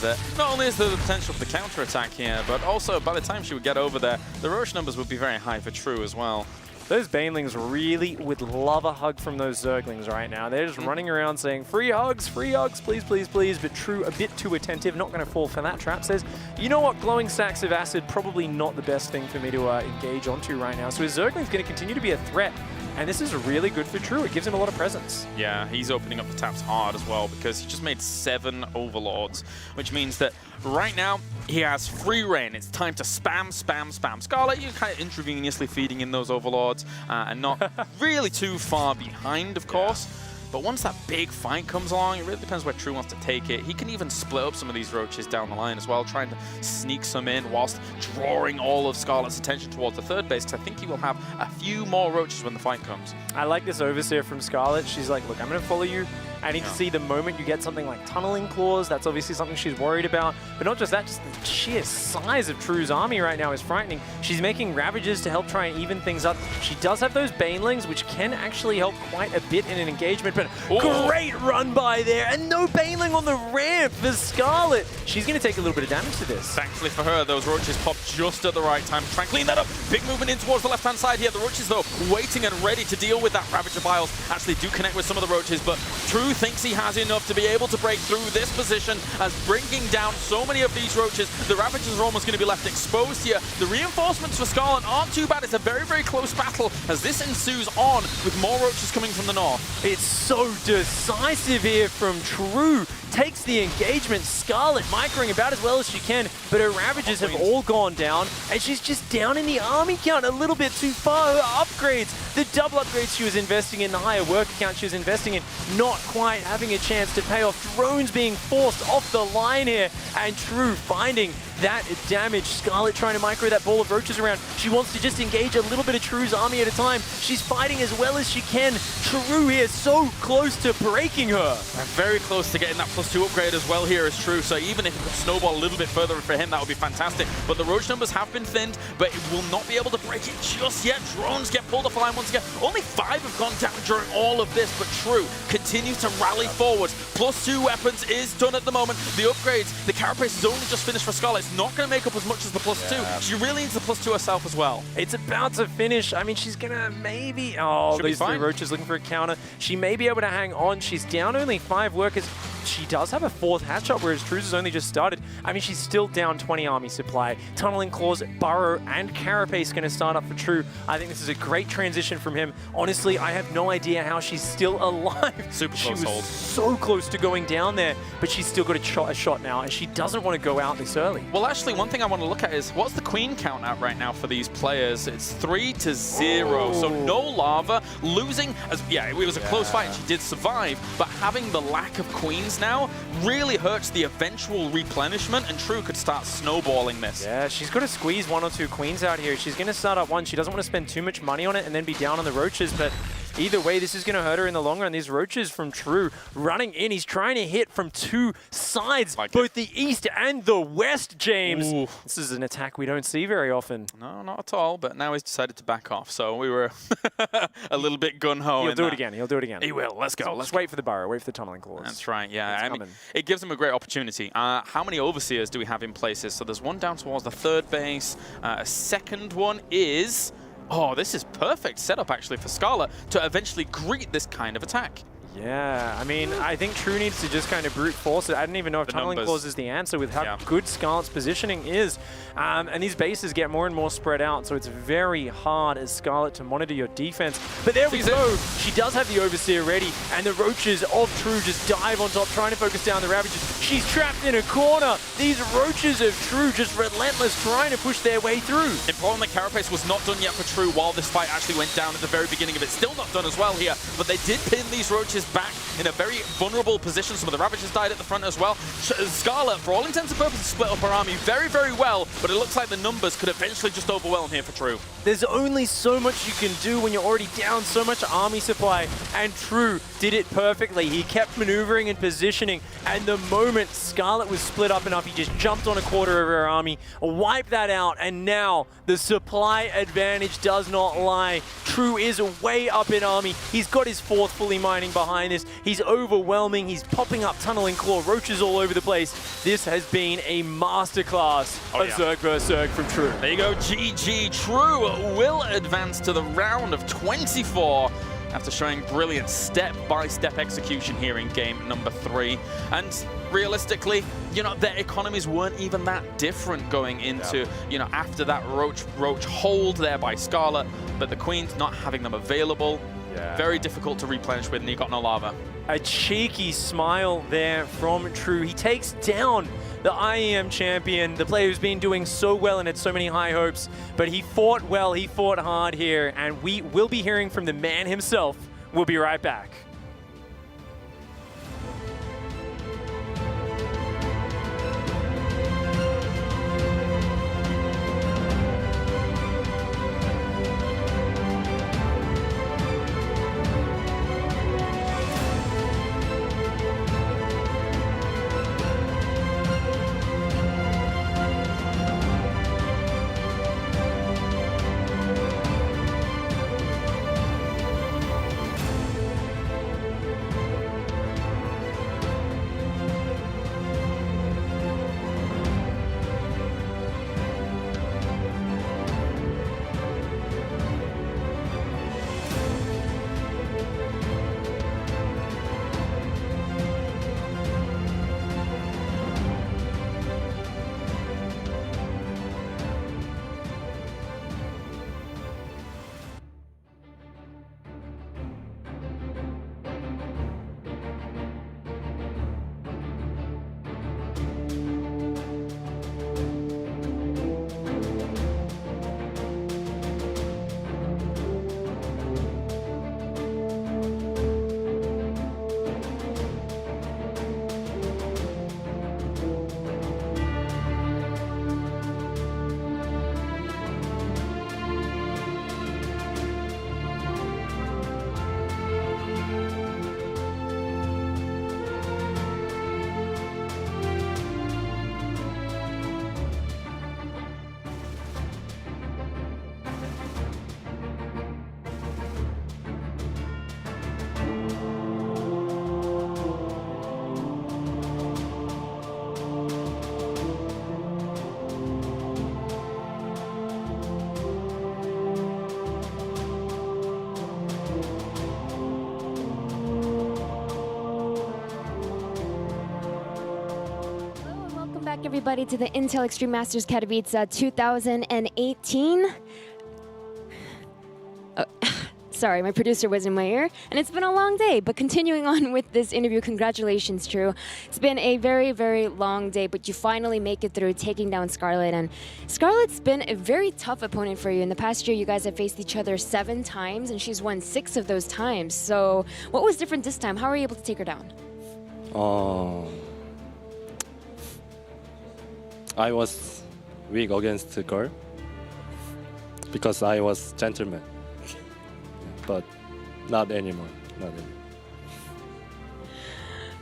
that not only is there the potential for the counter-attack here, but also by the time she would get over there, the roach numbers would be very high for True as well. Those Banelings really would love a hug from those Zerglings right now. They're just running around saying, free hugs, please, please, please. But True, a bit too attentive, not going to fall for that trap. Says, you know what, glowing stacks of acid, probably not the best thing for me to engage onto right now. So his Zergling's going to continue to be a threat. And this is really good for True. It gives him a lot of presence. Yeah, he's opening up the taps hard as well because he just made 7 Overlords, which means that right now he has free reign. It's time to spam, spam, spam. Scarlett, you're kind of intravenously feeding in those Overlords and not really too far behind, of course. But once that big fight comes along, it really depends where True wants to take it. He can even split up some of these roaches down the line as well, trying to sneak some in whilst drawing all of Scarlett's attention towards the third base, because I think he will have a few more roaches when the fight comes. I like this overseer from Scarlett. She's like, look, I'm going to follow you. I need to see the moment you get something like Tunneling Claws. That's obviously something she's worried about. But not just that, just the sheer size of True's army right now is frightening. She's making Ravages to help try and even things up. She does have those Banelings, which can actually help quite a bit in an engagement. But great run by there, and no Baneling on the ramp for Scarlett. She's going to take a little bit of damage to this. Thankfully for her, those Roaches pop just at the right time. Try and clean that up. Big movement in towards the left-hand side here. The Roaches, though, waiting and ready to deal with that. Ravager Biles actually do connect with some of the Roaches, but True thinks he has enough to be able to break through this position as bringing down so many of these Roaches. The Ravagers are almost going to be left exposed here. The reinforcements for Scarlett aren't too bad. It's a very, very close battle as this ensues on with more Roaches coming from the north. It's so decisive here from True. Takes the engagement. Scarlett microing about as well as she can, but her Ravagers have all gone down, and she's just down in the army count a little bit too far. Her upgrades, the double upgrades she was investing in, the higher work count she was investing in, not quite having a chance to pay off. Drones being forced off the line here, and True finding that damage. Scarlett trying to micro that ball of Roaches around. She wants to just engage a little bit of True's army at a time. She's fighting as well as she can. True here so close to breaking her. And very close to getting that +2 upgrade as well here is True. So even if it could snowball a little bit further for him, that would be fantastic. But the Roach numbers have been thinned, but it will not be able to break it just yet. Drones get pulled off the line once again. Only 5 have gone down during all of this, but True continues to rally forward. +2 weapons is done at the moment. The upgrades, the Carapace is only just finished for Scarlett. It's not going to make up as much as the +2. She really needs the +2 herself as well. It's about to finish. I mean, she's going to maybe... Oh, Should be these 3 fine. Roaches looking for a counter. She may be able to hang on. She's down only 5 workers. She does have a 4th hatch-up, whereas True's has only just started. I mean, she's still down 20 army supply. Tunneling Claws, Burrow, and Carapace going to start up for True. I think this is a great transition from him. Honestly, I have no idea how she's still alive. Super she close was hold. so close to going down there, but she's still got a shot now, and she doesn't want to go out this early. Well, actually, one thing I want to look at is what's the Queen count at right now for these players? It's 3-0, so no lava. Losing, as it was a close fight, and she did survive, but having the lack of Queens now really hurts the eventual replenishment, and True could start snowballing this. Yeah, she's got to squeeze 1 or 2 Queens out here. She's going to start up 1. She doesn't want to spend too much money on it and then be down on the Roaches, but either way, this is going to hurt her in the long run. These Roaches from True running in. He's trying to hit from 2 sides, both the east and the west, James. Ooh. This is an attack we don't see very often. No, not at all, but now he's decided to back off, so we were a little bit gun-ho. He'll do it again. He'll do it again. He will. Let's go. So Let's wait for the Burrow. Wait for the Tunneling Claws. That's right, yeah. It's I mean, coming. it gives them a great opportunity. How many Overseers do we have in places? So there's one down towards the 3rd base. A second one is... Oh, this is perfect setup, actually, for Scarlett to eventually greet this kind of attack. Yeah, I mean, I think True needs to just kind of brute force it. I don't even know if Tunneling Claws is the answer with how good Scarlett's positioning is. And these bases get more and more spread out, so it's very hard as Scarlett to monitor your defense. But there we go. She does have the Overseer ready, and the Roaches of True just dive on top, trying to focus down the Ravagers. She's trapped in a corner. These Roaches of True just relentless, trying to push their way through. Important that Carapace was not done yet for True while this fight actually went down at the very beginning of it. Still not done as well here, but they did pin these Roaches back in a very vulnerable position. Some of the Ravagers died at the front as well. Scarlett, for all intents and purposes, split up her army very, very well, but it looks like the numbers could eventually just overwhelm here for True. There's only so much you can do when you're already down so much army supply, and True did it perfectly. He kept maneuvering and positioning, and the moment Scarlett was split up enough, he just jumped on a quarter of her army, wiped that out, and now the supply advantage does not lie. True is way up in army. He's got his 4th fully mining behind this. He's overwhelming. He's popping up Tunneling Claw, Roaches all over the place. This has been a masterclass of Zerg vs. Zerg from True. There you go, GG. True will advance to the round of 24 after showing brilliant step-by-step execution here in game number 3. And realistically, you know, their economies weren't even that different going into, you know, after that Roach hold there by Scarlett, but the Queen's not having them available. Very difficult to replenish with, and you got no lava. A cheeky smile there from True. He takes down the IEM champion, the player who's been doing so well and had so many high hopes, but he fought well, he fought hard here, and we will be hearing from the man himself. We'll be right back. everybody, to the Intel Extreme Masters Katowice 2018. Sorry, my producer was in my ear, and it's been a long day, but continuing on with this interview, congratulations, True. It's been a very, very long day, but you finally make it through taking down Scarlett, and Scarlett's been a very tough opponent for you. In the past year, you guys have faced each other 7 times, and she's won 6 of those times. So what was different this time? How were you able to take her down? I was weak against the girl because I was gentleman. But not anymore.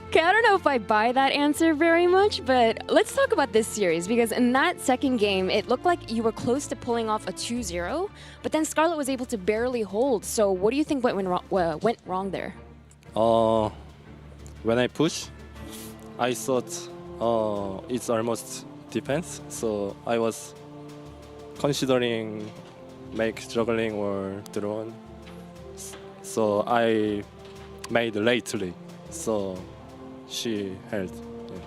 Okay, I don't know if I buy that answer very much, but let's talk about this series, because in that second game, it looked like you were close to pulling off a 2-0, but then Scarlett was able to barely hold. So what do you think went wrong there? When I push, I thought it's almost defense, so I was considering make juggling or drone. So I made lately, so she held. Yeah.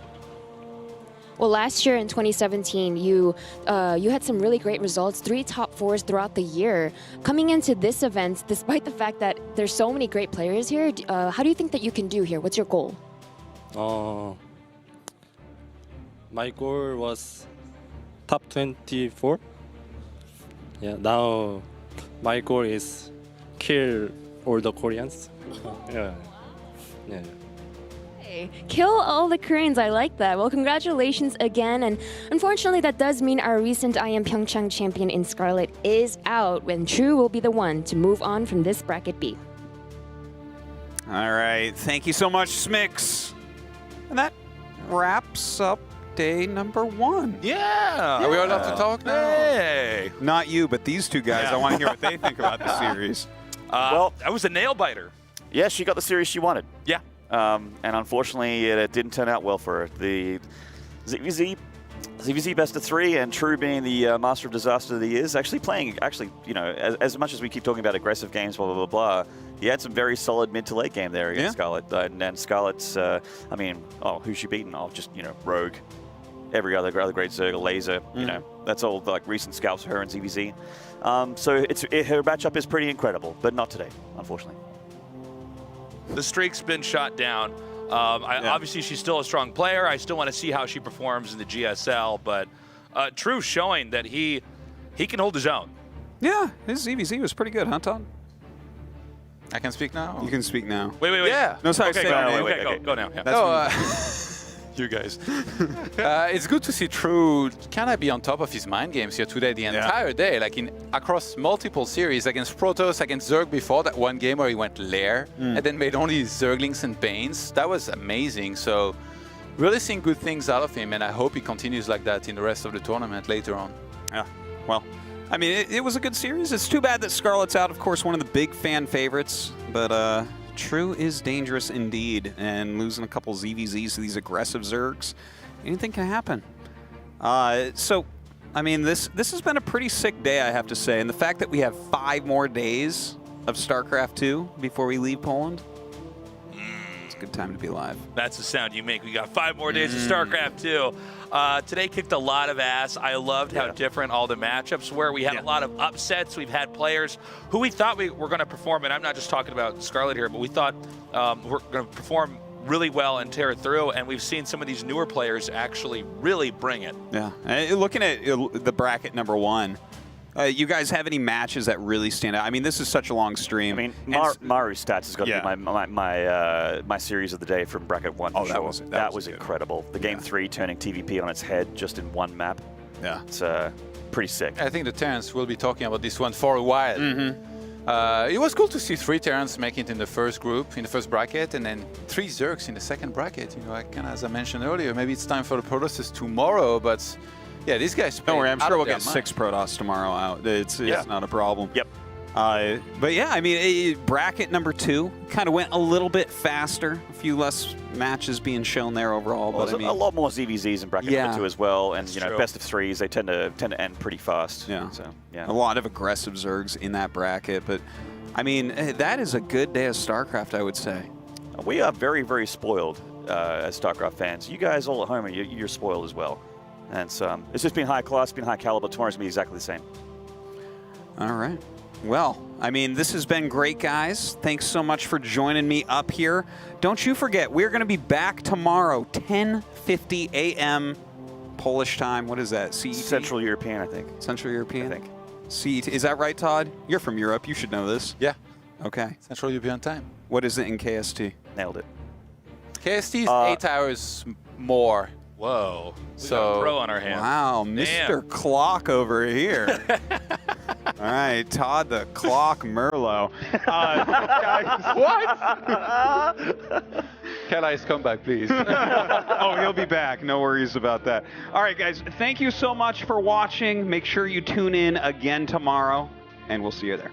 Well, last year in 2017, you had some really great results, 3 top 4s throughout the year. Coming into this event, despite the fact that there's so many great players here, how do you think that you can do here? What's your goal? My goal was top 24. Yeah, now my goal is kill all the Koreans. Yeah. Hey, kill all the Koreans, I like that. Well, congratulations again, and unfortunately that does mean our recent IEM Pyeongchang champion in Scarlett is out, when True will be the one to move on from this bracket B. All right, thank you so much, Smix. And that wraps up day number 1. Yeah. Are we allowed to talk now? Hey. Not you, but these 2 guys. I want to hear what they think about the series. Well, that was a nail biter. Yeah, she got the series she wanted. Yeah. And unfortunately, it didn't turn out well for her. The ZVZ best of 3 and True being the master of disaster that he is, actually, you know, as much as we keep talking about aggressive games, blah, blah, blah, blah, he had some very solid mid to late game there against Scarlett. And Scarlett's, I mean, who's she beaten? Just, you know, Rogue, every other great Zerg, Laser, you know, that's all like recent scalps for her and ZVZ. So her matchup is pretty incredible, but not today, unfortunately. The streak's been shot down. Obviously, she's still a strong player. I still want to see how she performs in the GSL, but True showing that he can hold his own. Yeah, his ZVZ was pretty good, huh, Todd? I can speak now? You can speak now. Wait. Yeah. No, sorry. Okay, go now. Yeah. No, you guys. It's good to see True kind of be on top of his mind games here today the entire day, like across multiple series against Protoss, against Zerg before that one game where he went Lair and then made only Zerglings and Banes. That was amazing. So really seeing good things out of him, and I hope he continues like that in the rest of the tournament later on. Yeah, well, I mean, it was a good series. It's too bad that Scarlett's out, of course, one of the big fan favorites, but True is dangerous indeed, and losing a couple ZVZs to these aggressive Zergs, anything can happen. So, I mean, this has been a pretty sick day, I have to say, and the fact that we have 5 more days of StarCraft 2 before we leave Poland, it's a good time to be alive. That's the sound you make. We got 5 more days of StarCraft 2. Today kicked a lot of ass. I loved how different all the matchups were. We had a lot of upsets. We've had players who we thought we were going to perform, and I'm not just talking about Scarlett here, but we thought we're going to perform really well and tear it through, and we've seen some of these newer players actually really bring it. Yeah, and looking at the bracket number 1, you guys have any matches that really stand out? I mean, this is such a long stream. I mean, Maru's stats has got to be my series of the day from bracket 1. Oh, for sure. that was incredible. The game 3 turning TVP on its head just in one map. Yeah, it's pretty sick. I think the Terrans will be talking about this one for a while. It was cool to see 3 Terrans making it in the first group, in the first bracket, and then 3 Zergs in the second bracket. You know, as I mentioned earlier, maybe it's time for the Protosses tomorrow, but yeah, these guys. Don't worry, I'm sure we'll get 6 Protoss tomorrow out. It's not a problem. Yep. But yeah, I mean, bracket number 2 kind of went a little bit faster. A few less matches being shown there overall. Well, but I mean, a lot more ZVZs in bracket number 2 as well, and you know, best of 3s they tend to end pretty fast. Yeah. So yeah, a lot of aggressive Zergs in that bracket. But I mean, that is a good day of StarCraft, I would say. We are very, very spoiled as StarCraft fans. You guys all at home, you're spoiled as well. And so it's just been high class, been high caliber. Tomorrow's going to be exactly the same. All right. Well, I mean, this has been great, guys. Thanks so much for joining me up here. Don't you forget, we're going to be back tomorrow, 10:50 a.m. Polish time. What is that? CET? Central European, I think. Central European? I think. CET. Is that right, Todd? You're from Europe. You should know this. Yeah, Okay. Central European time. What is it in KST? Nailed it. KST is 8 hours more. Whoa. We got a So pro on our hands. Wow, Mr. Clock over here. All right, Todd the Clock Merlot. Kalice, come back, please. Oh, he'll be back. No worries about that. All right, guys, thank you so much for watching. Make sure you tune in again tomorrow, and we'll see you there.